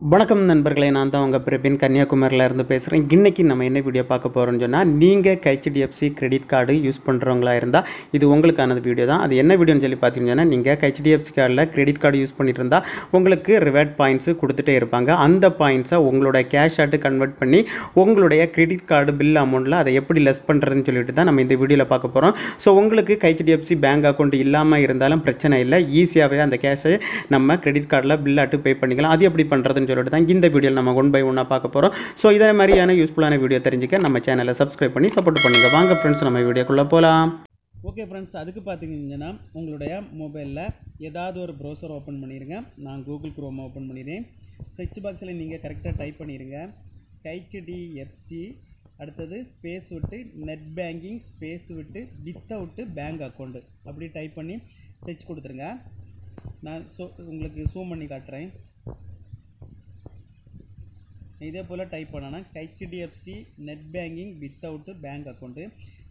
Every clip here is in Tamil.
வணக்கம் நண்பர்களே, நான் தான் உங்கள் பிரபின் கன்னியாகுமரியில் இருந்து பேசுகிறேன். இன்றைக்கி நம்ம என்ன வீடியோ பார்க்க போகிறோம்னு சொன்னால், நீங்கள் ஹெச்டிஎஃப்சி கிரெடிட் கார்டு யூஸ் பண்ணுறவங்களா இருந்தால் இது உங்களுக்கானது வீடியோ தான். அது என்ன வீடியோன்னு சொல்லி பார்த்தீங்கன்னா, நீங்கள் ஹெச்டிஎஃப்சி கார்டில் கிரெடிட் கார்டு யூஸ் பண்ணிட்டு இருந்தால் உங்களுக்கு ரிவார்ட் பாயிண்ட்ஸு கொடுத்துட்டே இருப்பாங்க. அந்த பாயிண்ட்ஸை உங்களோட கேஷ் ஆட்டு கன்வெர்ட் பண்ணி உங்களுடைய கிரெடிட் கார்டு பில் அமௌண்ட்டில் அதை எப்படி லெஸ் பண்ணுறதுன்னு சொல்லிட்டு தான் நம்ம இந்த வீடியோவில் பார்க்க போகிறோம். ஸோ உங்களுக்கு ஹெச்டிஎஃப்சி பேங்க் அக்கௌண்ட் இல்லாமல் இருந்தாலும் பிரச்சனை இல்லை, ஈஸியாகவே அந்த கேஷை நம்ம கிரெடிட் கார்டில் பில் ஆட்டு பே பண்ணிக்கலாம். அது எப்படி பண்ணுறதுன்னு சொல்லிட்டு தான் இந்த வீடியோவில் நம்ம ஒன் பை ஒன்னாக பார்க்க போகிறோம். ஸோ இதே மாதிரியான யூஸ்ஃபுல்லான வீடியோ தெரிஞ்சுக்க நம்ம சேனலை சப்ஸ்கிரைப் பண்ணி சப்போர்ட் பண்ணுங்கள். வாங்க ஃப்ரெண்ட்ஸ், நம்ம வீடியோக்குள்ளே போகலாம். ஓகே ஃப்ரெண்ட்ஸ், அதுக்கு பார்த்தீங்கன்னா உங்களுடைய மொபைலில் ஏதாவது ஒரு ப்ரௌசர் ஓப்பன் பண்ணிடுங்க. நான் கூகுள் குரோம் ஓப்பன் பண்ணிடுறேன். சர்ச் பாக்ஸில் நீங்கள் கரெக்டாக டைப் பண்ணிடுங்க ஹெச்டிஎஃப்சி, அடுத்தது ஸ்பேஸ் விட்டு நெட் பேங்கிங், ஸ்பேஸ் விட்டு வித்தவுட்டு பேங்க் அக்கௌண்ட்டு அப்படி டைப் பண்ணி சர்ச் கொடுத்துருங்க. நான் உங்களுக்கு ஜூம் பண்ணி காட்டுறேன். இதே போல் டைப் பண்ணனா HDFC net banking without bank account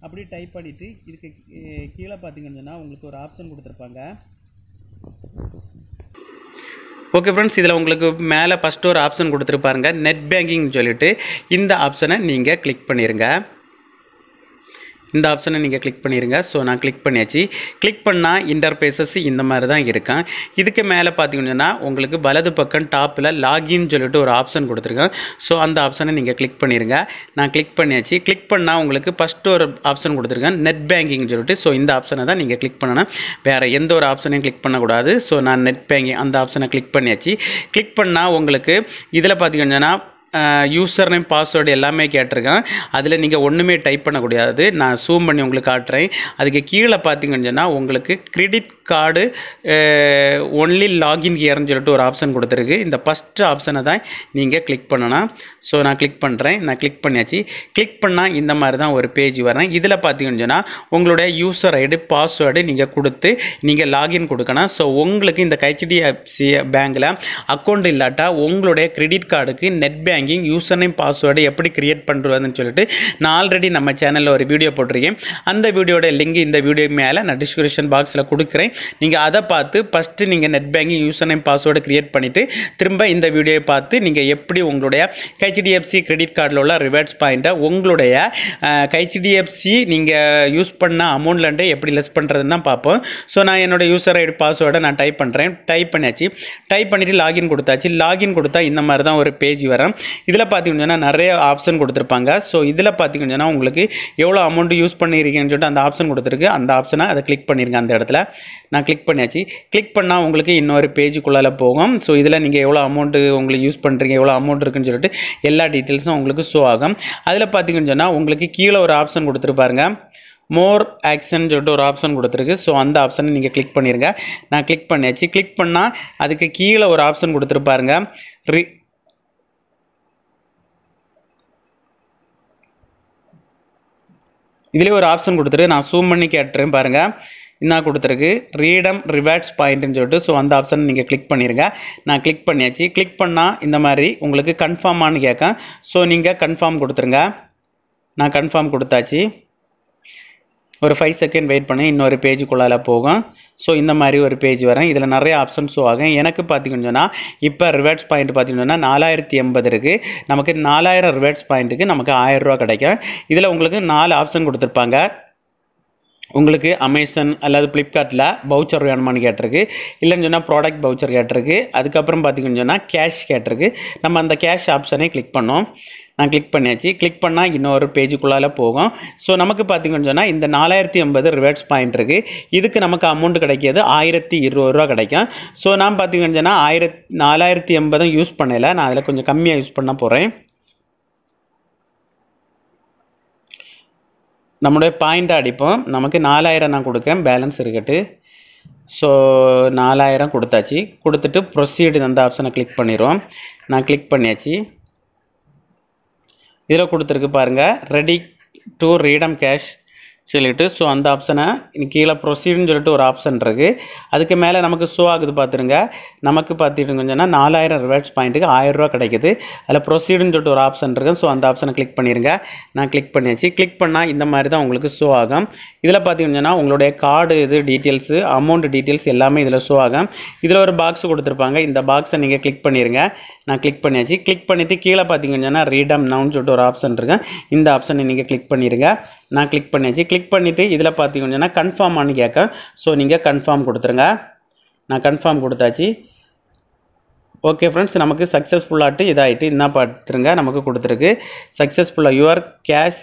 அப்படி டைப் பண்ணிவிட்டு இதுக்கு கீழே பார்த்தீங்கன்னா உங்களுக்கு ஒரு ஆப்ஷன் கொடுத்துருப்பாங்க. ஓகே ஃப்ரெண்ட்ஸ், இதில் உங்களுக்கு மேலே ஃபஸ்ட்டு ஒரு ஆப்ஷன் கொடுத்துருப்பாருங்க நெட் பேங்கிங்னு சொல்லிட்டு. இந்த ஆப்ஷனை நீங்கள் கிளிக் பண்ணிடுங்க. இந்த ஆப்ஷனை நீங்கள் கிளிக் பண்ணிடுங்க. ஸோ நான் கிளிக் பண்ணியாச்சு. கிளிக் பண்ணால் இன்டர்ஃபேஸஸ் இந்த மாதிரி தான் இருக்கும். இதுக்கு மேலே பார்த்தீங்கன்னா உங்களுக்கு வலது பக்கம் டாப்பில் லாகின்னு சொல்லிட்டு ஒரு ஆப்ஷன் கொடுத்துருக்கேன். ஸோ அந்த ஆப்ஷனை நீங்கள் கிளிக் பண்ணிடுங்க. நான் கிளிக் பண்ணியாச்சு. கிளிக் பண்ணால் உங்களுக்கு ஃபஸ்ட்டு ஒரு ஆப்ஷன் கொடுத்துருக்கேன் நெட் பேங்கிங் சொல்லிட்டு. ஸோ இந்த ஆப்ஷனை தான் நீங்கள் கிளிக் பண்ணணும், வேறு எந்த ஒரு ஆப்ஷனையும் கிளிக் பண்ணக்கூடாது. ஸோ நான் நெட் பேங்கிங் அந்த ஆப்ஷனை கிளிக் பண்ணியாச்சு. கிளிக் பண்ணால் உங்களுக்கு இதில் பார்த்தீங்கன்னா யூசர் நேம் பாஸ்வேர்டு எல்லாமே கேட்டிருக்கேன். அதில் நீங்கள் ஒன்றுமே டைப் பண்ணக்கூடாது. நான் ஜூம் பண்ணி உங்களுக்கு காட்டுறேன். அதுக்கு கீழே பார்த்தீங்கன்னா உங்களுக்கு கிரெடிட் கார்டு ஒன்லி லாகின் ஹியர்னு சொல்லிட்டு ஒரு ஆப்ஷன் கொடுத்துருக்கு. இந்த ஃபஸ்ட்டு ஆப்ஷனை தான் நீங்கள் கிளிக் பண்ணணும். ஸோ நான் கிளிக் பண்ணுறேன். நான் கிளிக் பண்ணியாச்சு. கிளிக் பண்ணால் இந்த மாதிரி தான் ஒரு பேஜ் வரேன். இதில் பார்த்தீங்கன்னா உங்களுடைய யூசர் ஐடி பாஸ்வேர்டு நீங்கள் கொடுத்து நீங்கள் லாகின் கொடுக்கணும். ஸோ உங்களுக்கு இந்த ஹெச்டிஎஃப்சி பேங்கில் அக்கௌண்ட் இல்லாட்டா உங்களுடைய கிரெடிட் கார்டுக்கு net banking user name password எப்படி கிரியேட் பண்ணுறதுன்னு சொல்லிட்டு நான் ஆல்ரெடி நம்ம சேனலில் ஒரு வீடியோ போட்டிருக்கேன். அந்த வீடியோட லிங்க் இந்த வீடியோ மேலே நான் டிஸ்கிரிப்ஷன் பாக்ஸில் கொடுக்குறேன். நீங்கள் அதை பார்த்து ஃபஸ்ட்டு நீங்கள் net banking user name password create பண்ணிவிட்டு திரும்ப இந்த வீடியோவை பார்த்து நீங்கள் எப்படி உங்களுடைய ஹெச்டிஎஃப்சி கிரெடிட் கார்டில் உள்ள ரிவார்ட்ஸ் பாயிண்ட்டை உங்களுடைய ஹெச்டிஎஃப்சி நீங்கள் யூஸ் பண்ண அமௌண்ட்லேருந்து எப்படி லெஸ் பண்ணுறதுன்னு தான் பார்ப்போம். ஸோ நான் என்னோடய யூசர் ஐடி பாஸ்வேர்டை நான் டைப் பண்ணுறேன். டைப் பண்ணியாச்சு. டைப் பண்ணிவிட்டு லாகின் கொடுத்தாச்சு. லாகின் கொடுத்தா இந்த மாதிரி தான் ஒரு பேஜ் வரும். இதில் பார்த்தீங்கன்னா நிறைய ஆப்ஷன் கொடுத்துருப்பாங்க. ஸோ இதில் பார்த்தீங்கன்னா உங்களுக்கு எவ்வளோ அமௌண்ட் யூஸ் பண்ணியிருக்கீங்கன்னு சொல்லிட்டு அந்த ஆப்ஷன் கொடுத்துருக்கு. அந்த ஆப்ஷனை அதை கிளிக் பண்ணிருங்க. அந்த இடத்துல நான் கிளிக் பண்ணியாச்சு. கிளிக் பண்ணால் உங்களுக்கு இன்னொரு பேஜுக்குள்ளால போகும். ஸோ இதில் நீங்கள் எவ்வளோ அமௌண்ட்டு உங்களுக்கு யூஸ் பண்ணுறீங்க, எவ்வளோ அமௌண்ட் இருக்குன்னு சொல்லிட்டு எல்லா டீட்டெயில்ஸும் உங்களுக்கு ஷோ ஆகும். அதில் பார்த்தீங்கன்னு சொன்னால் உங்களுக்கு கீழே ஒரு ஆப்ஷன் கொடுத்துருப்பாருங்க மோர் ஆக்ஷன் சொல்லிட்டு ஒரு ஆப்ஷன் கொடுத்துருக்கு. ஸோ அந்த ஆப்ஷனை நீங்கள் கிளிக் பண்ணிடுங்க. நான் கிளிக் பண்ணியாச்சு. கிளிக் பண்ணால் அதுக்கு கீழே ஒரு ஆப்ஷன் கொடுத்துருப்பாருங்க இதிலே ஒரு ஆப்ஷன் கொடுத்துருக்கு. நான் ஜூம் பண்ணி கேட்டுறேன் பாருங்கள். என்ன கொடுத்துருக்கு ரீடம் ரிவார்ட்ஸ் பாயிண்ட்னு சொல்லிட்டு. ஸோ அந்த ஆப்ஷன் நீங்கள் கிளிக் பண்ணிடுங்க. நான் கிளிக் பண்ணியாச்சு. கிளிக் பண்ணால் இந்த மாதிரி உங்களுக்கு கன்ஃபார்மானு கேட்கும். ஸோ நீங்கள் கன்ஃபார்ம் கொடுத்துருங்க. நான் கன்ஃபார்ம் கொடுத்தாச்சு. ஒரு 5 செகண்ட் வெயிட் பண்ணி இன்னொரு பேஜுக்குள்ளால போகும். ஸோ இந்த மாதிரி ஒரு பேஜ் வரேன். இதில் நிறைய ஆப்ஷன் ஷோ ஆகும். எனக்கு பார்த்தீங்கன்னா இப்போ ரிவார்ட்ஸ் பாயிண்ட் பார்த்தீங்கன்னா 4080 இருக்குது. நமக்கு 4000 ரிவார்ட்ஸ் பாயிண்ட்டுக்கு நமக்கு 1000 ரூபா கிடைக்கும். இதில் உங்களுக்கு 4 ஆப்ஷன் கொடுத்துருப்பாங்க. உங்களுக்கு அமேசான் அல்லது ஃப்ளிப்கார்ட்டில் பவுச்சர் வேணுமான்னு கேட்டிருக்கு. இல்லைன்னு சொன்னால் ப்ராடக்ட் பவுச்சர் கேட்டிருக்கு. அதுக்கப்புறம் பார்த்தீங்கன்னு சொன்னால் கேஷ் கேட்டிருக்கு. நம்ம அந்த கேஷ் ஆப்ஷனை கிளிக் பண்ணோம். நான் கிளிக் பண்ணியாச்சு. கிளிக் பண்ணால் இன்னொரு பேஜுக்குள்ளால போகும். ஸோ நமக்கு பார்த்தீங்கன்னு சொன்னால் இந்த 4080 ரிவார்ட்ஸ் பாயிண்ட் இருக்குது. இதுக்கு நமக்கு அமௌண்ட் கிடைக்கிது 1020 ரூபா கிடைக்கும். ஸோ நான் பார்த்தீங்கன்னு சொன்னால் 4080 யூஸ் பண்ணலை. நான் அதில் கொஞ்சம் கம்மியாக யூஸ் பண்ண போகிறேன். நம்மளுடைய பாயிண்ட்டை அடிப்போம். நமக்கு 4000 நான் கொடுக்கேன், பேலன்ஸ் இருக்கட்டு. ஸோ 4000 கொடுத்தாச்சு. கொடுத்துட்டு ப்ரொசீடு அந்த ஆப்ஷனை கிளிக் பண்ணிடுவோம். நான் கிளிக் பண்ணியாச்சு. இதில் கொடுத்துருக்கு பாருங்கள் ரெடி டு ரீடம் கேஷ் சொல்லிட்டு ஸோ அந்த ஆப்ஷனை கீழே ப்ரொசீடுன்னு சொல்லிட்டு ஒரு ஆப்ஷன் இருக்குது. அதுக்கு மேலே நமக்கு ஷோ ஆகுது பார்த்துருங்க. நமக்கு பார்த்துட்டு கொஞ்சம்னா 4000 ரிவார்ட்ஸ் பாயிண்ட்டுக்கு 1000 ரூபா கிடைக்குது. அதில் ப்ரொசீடுன்னு சொல்லிட்டு ஒரு ஆப்ஷன் இருக்குது. ஸோ அந்த ஆப்ஷனை கிளிக் பண்ணிடுங்க. நான் கிளிக் பண்ணியாச்சு. கிளிக் பண்ணால் இந்த மாதிரி தான் உங்களுக்கு ஷோ ஆகும். இதில் பார்த்தீங்கன்னா உங்களுடைய கார்டு இது டீட்டெயில்ஸு அமௌண்ட் டீட்டெயில்ஸ் எல்லாமே இதில் ஷோ ஆகும். இதில் ஒரு பாக்ஸ் கொடுத்துருப்பாங்க. இந்த பாக்ஸை நீங்கள் கிளிக் பண்ணிடுங்க. நான் கிளிக் பண்ணியாச்சு. கிளிக் பண்ணிவிட்டு கீழே பார்த்தீங்கன்னா ரீடம் நவுன்னு சொல்லிட்டு ஒரு ஆப்ஷன் இருக்குது. இந்த ஆப்ஷனை நீங்கள் கிளிக் பண்ணிடுங்க. நான் கிளிக் பண்ணியாச்சு. கிளிக் பண்ணிவிட்டு இதில் பார்த்தீங்கன்னா கன்ஃபார்ம் ஆனு கேட்க. ஸோ நீங்கள் கன்ஃபார்ம் கொடுத்துருங்க. நான் கன்ஃபார்ம் கொடுத்தாச்சு. ஓகே ஃப்ரெண்ட்ஸ், நமக்கு சக்ஸஸ்ஃபுல்லாகிட்டு இதாகிட்டு என்ன பார்த்துருங்க நமக்கு கொடுத்துருக்கு. சக்ஸஸ்ஃபுல்லாக யுவர் கேஷ்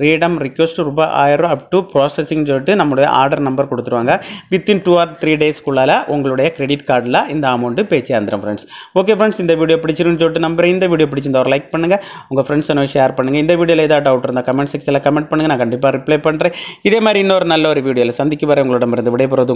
ரீடம் ரிக்வெஸ்ட் ரூபாய் 1000 அப் டு ப்ராசஸிங் சொல்லிட்டு நம்மளுடைய ஆர்டர் நம்பர் கொடுத்துருவாங்க. வித்தின் 2 or 3 டேஸ்க்குள்ளால் உங்களுடைய கிரெடிட் கார்டில் இந்த அமௌண்ட்டு பே சேர்ந்துடும் ஃப்ரெண்ட்ஸ். ஓகே ஃப்ரெண்ட்ஸ், இந்த வீடியோ பிடிச்சிருன்னு சொல்லிட்டு நம்புறேன். இந்த வீடியோ பிடிச்சிருந்தா ஒரு லைக் பண்ணுங்கள், உங்கள் ஃப்ரெண்ட்ஸை ஷேர் பண்ணுங்கள். இந்த வீடியோவில் ஏதாவது டவுட் இருந்தால் கமெண்ட் செக்ஷனில் கமெண்ட் பண்ணுங்கள். நான் கண்டிப்பாக ரிப்ளை பண்ணுறேன். இதே மாதிரி இன்னொரு நல்ல ஒரு வீடியோவில் சந்திக்க வர உங்களிடமிருந்து விடைபெறுவது